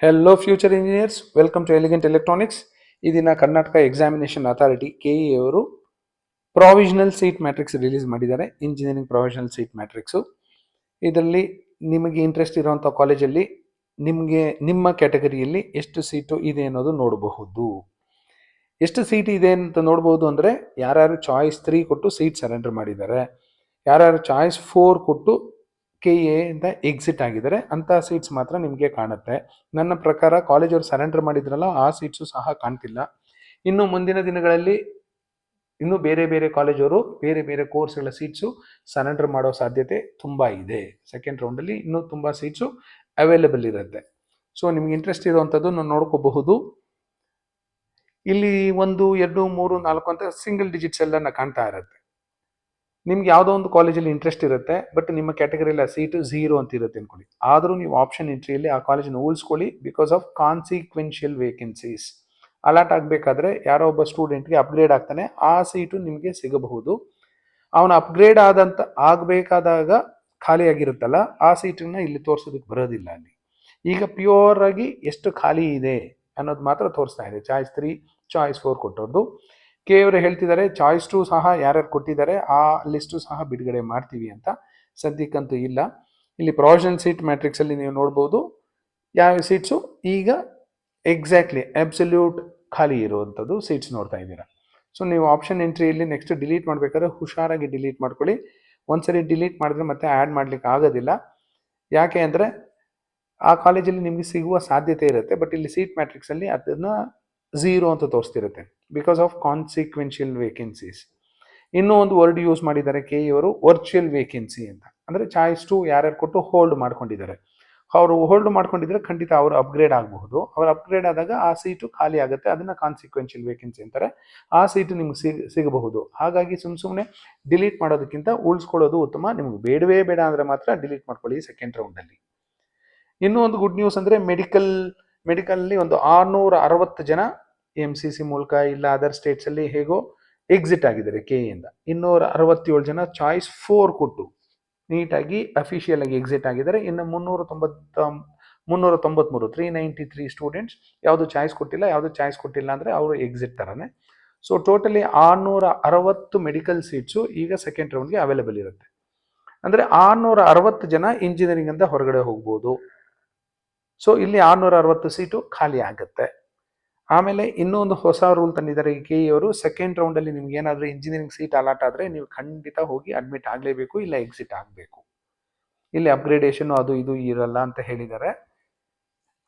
Hello, future engineers. Welcome to Elegant Electronics. ಇದನ್ನ Karnataka examination authority KE ಅವರು provisional seat matrix release ಮಾಡಿದ್ದಾರೆ. Engineering provisional seat matrix ಇದರಲ್ಲಿ ನಿಮಗೆ interest ಇರುವಂಥ ಕಾಲೇಜಲ್ಲಿ ನಿಮಗೆ ನಿಮ್ಮ ಕ್ಯಾಟಗರಿಯಲ್ಲಿ ಎಷ್ಟು ಸೀಟು ಇದೆ ಅನ್ನೋದು ನೋಡಬಹುದು. ಎಷ್ಟು ಸೀಟ್ ಇದೆ ಅಂತ ನೋಡ್ಬೋದು ಅಂದರೆ ಯಾರ್ಯಾರು ಚಾಯ್ಸ್ 3 ಕೊಟ್ಟು ಸೀಟ್ ಸರೆಂಡರ್ ಮಾಡಿದ್ದಾರೆ, ಯಾರ್ಯಾರು ಚಾಯ್ಸ್ 4 ಕೊಟ್ಟು ಕೆ ಎ ಇಂದ ಎಕ್ಸಿಟ್ ಆಗಿದ್ದಾರೆ ಅಂತ ಸೀಟ್ಸ್ ಮಾತ್ರ ನಿಮಗೆ ಕಾಣುತ್ತೆ. ನನ್ನ ಪ್ರಕಾರ ಕಾಲೇಜವರು ಸರೆಂಡರ್ ಮಾಡಿದ್ರಲ್ಲ ಆ ಸೀಟ್ಸು ಸಹ ಕಾಣ್ತಿಲ್ಲ. ಇನ್ನು ಮುಂದಿನ ದಿನಗಳಲ್ಲಿ ಇನ್ನು ಬೇರೆ ಬೇರೆ ಕಾಲೇಜವರು ಬೇರೆ ಬೇರೆ ಕೋರ್ಸ್ಗಳ ಸೀಟ್ಸು ಸರೆಂಡರ್ ಮಾಡೋ ಸಾಧ್ಯತೆ ತುಂಬ ಇದೆ. ಸೆಕೆಂಡ್ ರೌಂಡಲ್ಲಿ ಇನ್ನೂ ತುಂಬ ಸೀಟ್ಸು ಅವೈಲೇಬಲ್ ಇರುತ್ತೆ. ಸೊ ನಿಮ್ಗೆ ಇಂಟ್ರೆಸ್ಟ್ ಇರುವಂಥದ್ದು ನಾನು ನೋಡ್ಕೋಬಹುದು. ಇಲ್ಲಿ 1, 2, 3, 4 ಅಂತ ಸಿಂಗಲ್ ಡಿಜಿಟ್ಸ್ ಎಲ್ಲ ಕಾಣ್ತಾ ಇರುತ್ತೆ. ನಿಮ್ಗೆ ಯಾವುದೋ ಒಂದು ಕಾಲೇಜಲ್ಲಿ ಇಂಟ್ರೆಸ್ಟ್ ಇರುತ್ತೆ, ಬಟ್ ನಿಮ್ಮ ಕ್ಯಾಟಗರಿಯಲ್ಲಿ ಆ ಸೀಟು 0 ಅಂತ ಇರುತ್ತೆ ಅನ್ಕೊಳ್ಳಿ. ಆದರೂ ನೀವು ಆಪ್ಷನ್ ಎಂಟ್ರಿಯಲ್ಲಿ ಆ ಕಾಲೇಜನ್ನು ಉಳಿಸ್ಕೊಳ್ಳಿ because of consequential vacancies. Allot ಆಗಬೇಕಾದ್ರೆ ಯಾರೋ ಒಬ್ಬ ಸ್ಟೂಡೆಂಟ್ಗೆ ಅಪ್ಗ್ರೇಡ್ ಆಗ್ತಾನೆ, ಆ ಸೀಟು ನಿಮಗೆ ಸಿಗಬಹುದು. ಅವನು ಅಪ್ಗ್ರೇಡ್ ಆಗಬೇಕಾದಾಗ ಖಾಲಿಯಾಗಿರುತ್ತಲ್ಲ ಆ ಸೀಟನ್ನು ಇಲ್ಲಿ ತೋರಿಸೋದಕ್ಕೆ ಬರೋದಿಲ್ಲ. ಅಲ್ಲಿ ಈಗ ಪ್ಯೂರ್ ಆಗಿ ಎಷ್ಟು ಖಾಲಿ ಇದೆ ಅನ್ನೋದು ಮಾತ್ರ ತೋರಿಸ್ತಾ ಇದೆ. ಚಾಯ್ಸ್ 3, ಚಾಯ್ಸ್ 4 ಕೊಟ್ಟದ್ದು. ಕೆ ಅವರು ಹೇಳ್ತಿದ್ದಾರೆ ಚಾಯ್ಸ್ 2 ಸಹ ಯಾರ್ಯಾರು ಕೊಟ್ಟಿದ್ದಾರೆ ಆ ಲಿಸ್ಟು ಸಹ ಬಿಡುಗಡೆ ಮಾಡ್ತೀವಿ ಅಂತ. ಸದ್ಯಕ್ಕಂತೂ ಇಲ್ಲ. ಇಲ್ಲಿ ಪ್ರಾವಿಷನಲ್ ಸೀಟ್ ಮ್ಯಾಟ್ರಿಕ್ಸಲ್ಲಿ ನೀವು ನೋಡ್ಬೋದು ಯಾವ ಸೀಟ್ಸು ಈಗ ಎಕ್ಸಾಕ್ಟ್ಲಿ ಅಬ್ಸಲ್ಯೂಟ್ ಖಾಲಿ ಇರುವಂಥದ್ದು ಸೀಟ್ಸ್ ನೋಡ್ತಾ ಇದ್ದೀರಾ. ಸೊ ನೀವು ಆಪ್ಷನ್ ಎಂಟ್ರಿಯಲ್ಲಿ ನೆಕ್ಸ್ಟ್ ಡಿಲೀಟ್ ಮಾಡಬೇಕಾದ್ರೆ ಹುಷಾರಾಗಿ ಡಿಲೀಟ್ ಮಾಡ್ಕೊಳ್ಳಿ. ಒಂದ್ಸರಿ ಡಿಲೀಟ್ ಮಾಡಿದ್ರೆ ಮತ್ತೆ ಆ್ಯಡ್ ಮಾಡ್ಲಿಕ್ಕೆ ಆಗೋದಿಲ್ಲ. ಯಾಕೆ ಅಂದರೆ ಆ ಕಾಲೇಜಲ್ಲಿ ನಿಮಗೆ ಸಿಗುವ ಸಾಧ್ಯತೆ ಇರುತ್ತೆ, ಬಟ್ ಇಲ್ಲಿ ಸೀಟ್ ಮ್ಯಾಟ್ರಿಕ್ಸಲ್ಲಿ ಅದನ್ನು 0 ಅಂತ ತೋರಿಸ್ತಿರುತ್ತೆ ಬಿಕಾಸ್ ಆಫ್ ಕಾನ್ಸಿಕ್ವೆನ್ಷಿಯಲ್ ವೇಕೆನ್ಸೀಸ್. ಇನ್ನೂ ಒಂದು ವರ್ಡ್ ಯೂಸ್ ಮಾಡಿದ್ದಾರೆ ಕೆ ಇವರು, ವರ್ಚುವಲ್ ವೇಕೆನ್ಸಿ ಅಂತ. ಅಂದರೆ ಚಾಯ್ಸ್ 2 ಯಾರ್ಯಾರು ಕೊಟ್ಟು ಹೋಲ್ಡ್ ಮಾಡ್ಕೊಂಡಿದ್ದಾರೆ, ಅವರು ಹೋಲ್ಡ್ ಮಾಡ್ಕೊಂಡಿದ್ರೆ ಖಂಡಿತ ಅವರು ಅಪ್ಗ್ರೇಡ್ ಆಗಬಹುದು. ಅವರು ಅಪ್ಗ್ರೇಡ್ ಆದಾಗ ಆ ಸೀಟು ಖಾಲಿ ಆಗುತ್ತೆ, ಅದನ್ನು ಕಾನ್ಸಿಕ್ವೆನ್ಷಿಯಲ್ ವೇಕೆನ್ಸಿ ಅಂತಾರೆ. ಆ ಸೀಟು ನಿಮ್ಗೆ ಸಿಗಬಹುದು. ಹಾಗಾಗಿ ಸುಮ್ಮನೆ ಡಿಲೀಟ್ ಮಾಡೋದಕ್ಕಿಂತ ಉಳಿಸ್ಕೊಳ್ಳೋದು ಉತ್ತಮ. ನಿಮ್ಗೆ ಬೇಡವೇ ಬೇಡ ಅಂದರೆ ಮಾತ್ರ ಡಿಲೀಟ್ ಮಾಡ್ಕೊಳ್ಳಿ ಸೆಕೆಂಡ್ ರೌಂಡಲ್ಲಿ. ಇನ್ನೂ ಒಂದು ಗುಡ್ ನ್ಯೂಸ್ ಅಂದರೆ ಮೆಡಿಕಲ್ಲಿ ಒಂದು 660 ಜನ MCC ಮೂಲಕ ಇಲ್ಲ ಅದರ್ ಸ್ಟೇಟ್ಸಲ್ಲಿ ಹೇಗೋ ಎಕ್ಸಿಟ್ ಆಗಿದ್ದಾರೆ ಕೆ ಇಂದ. 267 ಜನ ಚಾಯ್ಸ್ 4 ಕೊಟ್ಟು ನೀಟಾಗಿ ಅಫಿಷಿಯಲ್ ಆಗಿ ಎಕ್ಸಿಟ್ ಆಗಿದ್ದಾರೆ. ಇನ್ನು 393 ಸ್ಟೂಡೆಂಟ್ಸ್ ಯಾವುದು ಚಾಯ್ಸ್ ಕೊಟ್ಟಿಲ್ಲ ಅಂದರೆ ಅವರು ಎಕ್ಸಿಟ್ ಥರನೇ. ಸೊ ಟೋಟಲಿ 660 ಮೆಡಿಕಲ್ ಸೀಟ್ಸು ಈಗ ಸೆಕೆಂಡ್ ರೌಂಡ್ಗೆ ಅವೈಲೇಬಲ್ ಇರುತ್ತೆ. ಅಂದರೆ 660 ಜನ ಇಂಜಿನಿಯರಿಂಗ್ ಅಂತ ಹೊರಗಡೆ ಹೋಗ್ಬೋದು. ಸೊ ಇಲ್ಲಿ 660 ಸೀಟು ಖಾಲಿ ಆಗುತ್ತೆ. ಆಮೇಲೆ ಇನ್ನೂ ಒಂದು ಹೊಸ ರೂಲ್ ತಂದಿದ್ದಾರೆ ಈ ಕೆ ಅವರು. ಸೆಕೆಂಡ್ ರೌಂಡಲ್ಲಿ ನಿಮ್ಗೆ ಏನಾದರೂ ಇಂಜಿನಿಯರಿಂಗ್ ಸೀಟ್ ಅಲಾಟ್ ಆದರೆ ನೀವು ಖಂಡಿತ ಹೋಗಿ ಅಡ್ಮಿಟ್ ಆಗಲೇಬೇಕು, ಇಲ್ಲ ಎಕ್ಸಿಟ್ ಆಗಬೇಕು. ಇಲ್ಲಿ ಅಪ್ಗ್ರೇಡೇಷನ್ ಅದು ಇದು ಇರಲ್ಲ ಅಂತ ಹೇಳಿದ್ದಾರೆ.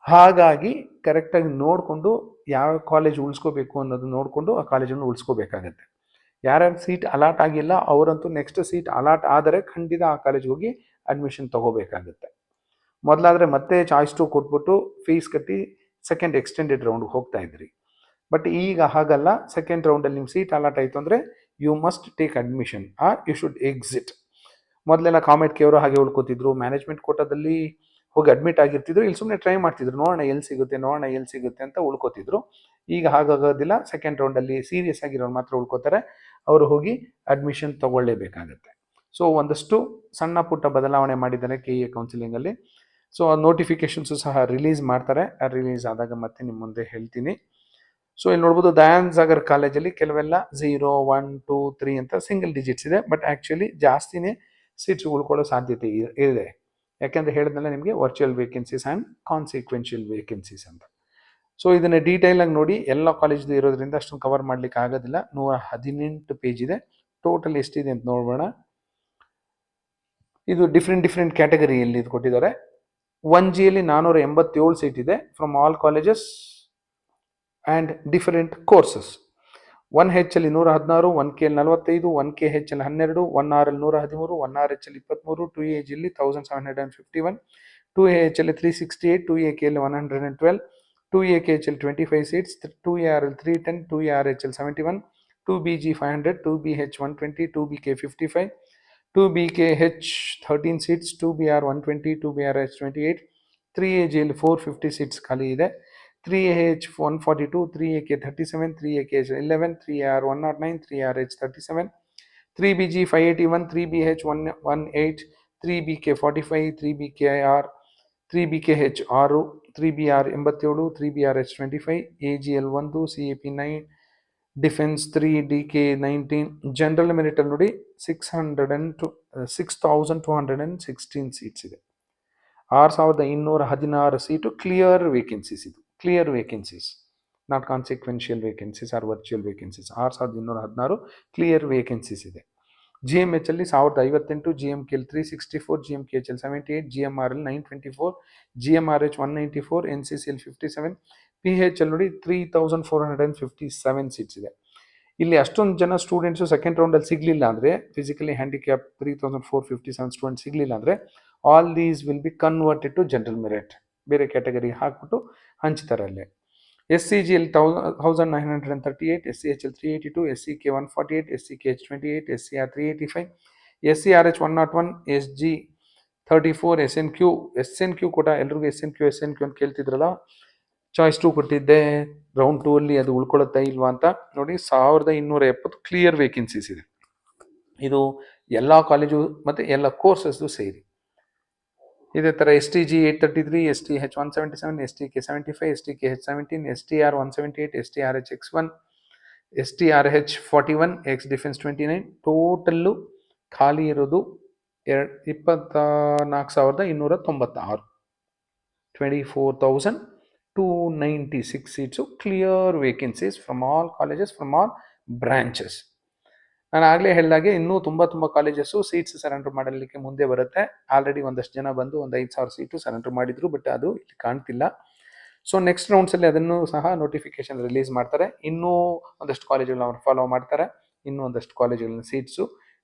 ಹಾಗಾಗಿ ಕರೆಕ್ಟಾಗಿ ನೋಡಿಕೊಂಡು ಯಾವ ಕಾಲೇಜ್ ಉಳಿಸ್ಕೋಬೇಕು ಅನ್ನೋದು ನೋಡಿಕೊಂಡು ಆ ಕಾಲೇಜನ್ನು ಉಳಿಸ್ಕೋಬೇಕಾಗತ್ತೆ. ಯಾರ್ಯಾರು ಸೀಟ್ ಅಲಾಟ್ ಆಗಿಲ್ಲ ಅವರಂತೂ ನೆಕ್ಸ್ಟ್ ಸೀಟ್ ಅಲಾಟ್ ಆದರೆ ಖಂಡಿತ ಆ ಕಾಲೇಜ್ಗೆ ಹೋಗಿ ಅಡ್ಮಿಷನ್ ತಗೋಬೇಕಾಗುತ್ತೆ. ಮೊದಲಾದರೆ ಮತ್ತೆ ಚಾಯ್ಸ್ 2 ಕೊಟ್ಬಿಟ್ಟು ಫೀಸ್ ಕಟ್ಟಿ ಸೆಕೆಂಡ್ ಎಕ್ಸ್ಟೆಂಡೆಡ್ ರೌಂಡ್ಗೆ ಹೋಗ್ತಾ ಇದ್ರಿ. ಬಟ್ ಈಗ ಹಾಗಲ್ಲ. ಸೆಕೆಂಡ್ ರೌಂಡಲ್ಲಿ ನಿಮ್ಮ ಸೀಟ್ ಅಲಾಟ್ ಆಯಿತು ಅಂದರೆ you must take admission or you should exit. ಮೊದಲೆಲ್ಲ ಕಾಮೆಟ್ ಕೆ ಅವರು ಹಾಗೆ ಉಳ್ಕೋತಿದ್ರು, ಮ್ಯಾನೇಜ್ಮೆಂಟ್ ಕೋಟಾದಲ್ಲಿ ಹೋಗಿ ಅಡ್ಮಿಟ್ ಆಗಿರ್ತಿದ್ರು, ಇಲ್ಲಿ ಸುಮ್ಮನೆ ಟ್ರೈ ಮಾಡ್ತಿದ್ರು, ನೋಡೋಣ ಎಲ್ಲಿ ಸಿಗುತ್ತೆ ಅಂತ ಉಳ್ಕೋತಿದ್ರು. ಈಗ ಹಾಗಾಗೋದಿಲ್ಲ. ಸೆಕೆಂಡ್ ರೌಂಡಲ್ಲಿ ಸೀರಿಯಸ್ ಆಗಿರೋರು ಮಾತ್ರ ಉಳ್ಕೋತಾರೆ, ಅವರು ಹೋಗಿ ಅಡ್ಮಿಷನ್ ತಗೊಳ್ಳೇಬೇಕಾಗತ್ತೆ. ಸೊ ಒಂದಷ್ಟು ಸಣ್ಣ ಪುಟ್ಟ ಬದಲಾವಣೆ ಮಾಡಿದ್ದಾರೆ ಕೆ ಎ ಕೌನ್ಸಿಲಿಂಗಲ್ಲಿ. ಸೊ ನೋಟಿಫಿಕೇಶನ್ಸು ಸಹ ರಿಲೀಸ್ ಮಾಡ್ತಾರೆ. ರಿಲೀಸ್ ಆದಾಗ ಮತ್ತೆ ನಿಮ್ಮ ಮುಂದೆ ಹೇಳ್ತೀನಿ. ಸೊ ಇಲ್ಲಿ ನೋಡ್ಬೋದು ದಯಾನಂದ ಸಾಗರ್ ಕಾಲೇಜಲ್ಲಿ ಕೆಲವೆಲ್ಲ 0, 1, 2, 3 ಅಂತ ಸಿಂಗಲ್ ಡಿಜಿಟ್ಸ್ ಇದೆ, ಬಟ್ ಆ್ಯಕ್ಚುಲಿ ಜಾಸ್ತಿನೇ ಸೀಟ್ಸ್ ಉಳ್ಕೊಳ್ಳೋ ಸಾಧ್ಯತೆ ಇದೆ. ಯಾಕೆಂದರೆ ಹೇಳಿದ್ನಲ್ಲ ನಿಮಗೆ virtual vacancies and consequential vacancies ಅಂತ. ಸೊ ಇದನ್ನು ಡೀಟೇಲಾಗಿ ನೋಡಿ. ಎಲ್ಲ ಕಾಲೇಜ್ದು ಇರೋದ್ರಿಂದ ಅಷ್ಟೊಂದು ಕವರ್ ಮಾಡಲಿಕ್ಕೆ ಆಗೋದಿಲ್ಲ. 118 ಪೇಜ್ ಇದೆ. ಟೋಟಲ್ ಎಷ್ಟಿದೆ ಅಂತ ನೋಡೋಣ. ಇದು ಡಿಫ್ರೆಂಟ್ ಕ್ಯಾಟಗರಿಯಲ್ಲಿ ಇದು ಕೊಟ್ಟಿದ್ದಾರೆ. 1Gಯಲ್ಲಿ 487 ಸೀಟ್ ಇದೆ from all colleges and different courses. 1Hಲ್ಲಿ 116, 1Kಯಲ್ಲಿ 45, 1KHಲ್ಲಿ 12, 1Rಲ್ಲಿ 113, 1RH ಅಲ್ಲಿ 23, 2AGಯಲ್ಲಿ 1751, 2AHಲ್ಲಿ 368, 2AKಯಲ್ಲಿ 112, 2AKHಲ್ಲಿ 25 ಸೀಟ್ಸ್, 2ARಲ್ಲಿ 310, 2ARHಲ್ಲಿ 71, 2BG 500, 2BH 120, 2BK 55, 2BKH 13 seats, 2BR 120, 2BRH 28, 3AGಯಲ್ಲಿ 450 ಸೀಟ್ಸ್ ಖಾಲಿ ಇದೆ, 3AH 142, 3AK 37, 3AKH 11, 3AR 109, 3RH 37, 3BG 581, 3BH 118, 3BK 45, 3BKR, 3BKH 6, 3BR 87, 3BRH 25, AGL 1, CAP 9, defence 3, DK 19, general merit ಅಲ್ಲಿ ನೋಡಿ 6216 ಸೀಟ್ಸ್ ಇದೆ. 6216 ಸೀಟು ಕ್ಲಿಯರ್ ವೇಕೆನ್ಸೀಸ್, ಇದು clear vacancies, not consequential vacancies or virtual vacancies. 6216 clear vacancies ಇದೆ. GMH ಅಲ್ಲಿ 1058, GMK 364, GMKH 78, GMR 924, GMRH 194, NCCL 57, PH ಅಲ್ಲಿ ನೋಡಿ 3457 seats ಇದೆ. ಇಲ್ಲಿ ಅಷ್ಟೊಂದು ಜನ ಸ್ಟೂಡೆಂಟ್ಸು ಸೆಕೆಂಡ್ ರೌಂಡಲ್ಲಿ ಸಿಗಲಿಲ್ಲ ಅಂದರೆ, ಫಿಸಿಕಲಿ ಹ್ಯಾಂಡಿಕ್ಯಾಪ್ 3457 ಸ್ಟೂಡೆಂಟ್ ಸಿಗಲಿಲ್ಲ ಅಂದರೆ, all these will be converted to general merit, ಬೇರೆ ಕ್ಯಾಟಗರಿಗೆ ಹಾಕ್ಬಿಟ್ಟು ಹಂಚ್ತಾರೆ ಅಲ್ಲೇ. SCGL 1938, SCHL 382, SCK 148, SCKH 28, SCR 385, SCRH 101, SG 34, SNQ ಕೂಡ ಎಲ್ರಿಗೂ SNQ ಅಂತ ಕೇಳ್ತಿದ್ರಲ್ಲ, ಚಾಯ್ಸ್ 2 ಕೊಟ್ಟಿದ್ದೆ, ರೌಂಡ್ 2 ಅಲ್ಲಿ ಅದು ಉಳ್ಕೊಳ್ಳುತ್ತಾ ಇಲ್ವಾ ಅಂತ ನೋಡಿ. 1270 ಕ್ಲಿಯರ್ ವೇಕೆನ್ಸೀಸ್ ಇದೆ. ಇದು ಎಲ್ಲ ಕಾಲೇಜು ಮತ್ತು ಎಲ್ಲ ಕೋರ್ಸಸ್ದು ಸೇರಿ. ಇದೇ ಥರ STG 833, STH 177, STK 75, STKH 17, STR 178, STRH X1, STRH 41, X Defense 29. Total ಖಾಲಿ ಇರೋದು 24,296, 24,296 seats clear vacancies from all colleges, from all branches. ನಾನು ಆಗಲೇ ಹೇಳಿದಾಗೆ ಇನ್ನೂ ತುಂಬ ಕಾಲೇಜಸ್ಸು ಸೀಟ್ಸ್ ಸರೆಂಡರ್ ಮಾಡಲಿಕ್ಕೆ ಮುಂದೆ ಬರುತ್ತೆ. ಆಲ್ರೆಡಿ ಒಂದಷ್ಟು ಜನ ಬಂದು ಒಂದು 5,000 ಸೀಟು ಸರೆಂಡರ್ ಮಾಡಿದ್ರು, ಬಟ್ ಅದು ಇಲ್ಲಿ ಕಾಣ್ತಿಲ್ಲ. ಸೊ ನೆಕ್ಸ್ಟ್ ರೌಂಡ್ಸಲ್ಲಿ ಅದನ್ನು ಸಹ ನೋಟಿಫಿಕೇಶನ್ ರಿಲೀಸ್ ಮಾಡ್ತಾರೆ. ಇನ್ನೂ ಒಂದಷ್ಟು ಕಾಲೇಜುಗಳನ್ನ ಅವ್ರು ಫಾಲೋ ಮಾಡ್ತಾರೆ. ಇನ್ನೂ ಒಂದಷ್ಟು ಕಾಲೇಜುಗಳನ್ನ ಸೀಟ್ಸು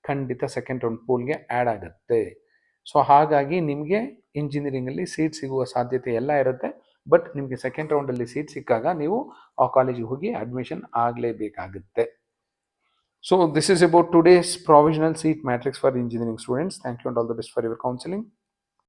ಖಂಡಿತ ಸೆಕೆಂಡ್ ರೌಂಡ್ ಪೂಲ್ಗೆ ಆ್ಯಡ್ ಆಗುತ್ತೆ. ಸೊ ಹಾಗಾಗಿ ನಿಮಗೆ ಇಂಜಿನಿಯರಿಂಗಲ್ಲಿ ಸೀಟ್ ಸಿಗುವ ಸಾಧ್ಯತೆ ಎಲ್ಲ ಇರುತ್ತೆ. ಬಟ್ ನಿಮಗೆ ಸೆಕೆಂಡ್ ರೌಂಡಲ್ಲಿ ಸೀಟ್ ಸಿಕ್ಕಾಗ ನೀವು ಆ ಕಾಲೇಜಿಗೆ ಹೋಗಿ admission ಆಗಲೇಬೇಕಾಗುತ್ತೆ. So this is about today's provisional seat matrix for engineering students. Thank you and all the best for your counseling.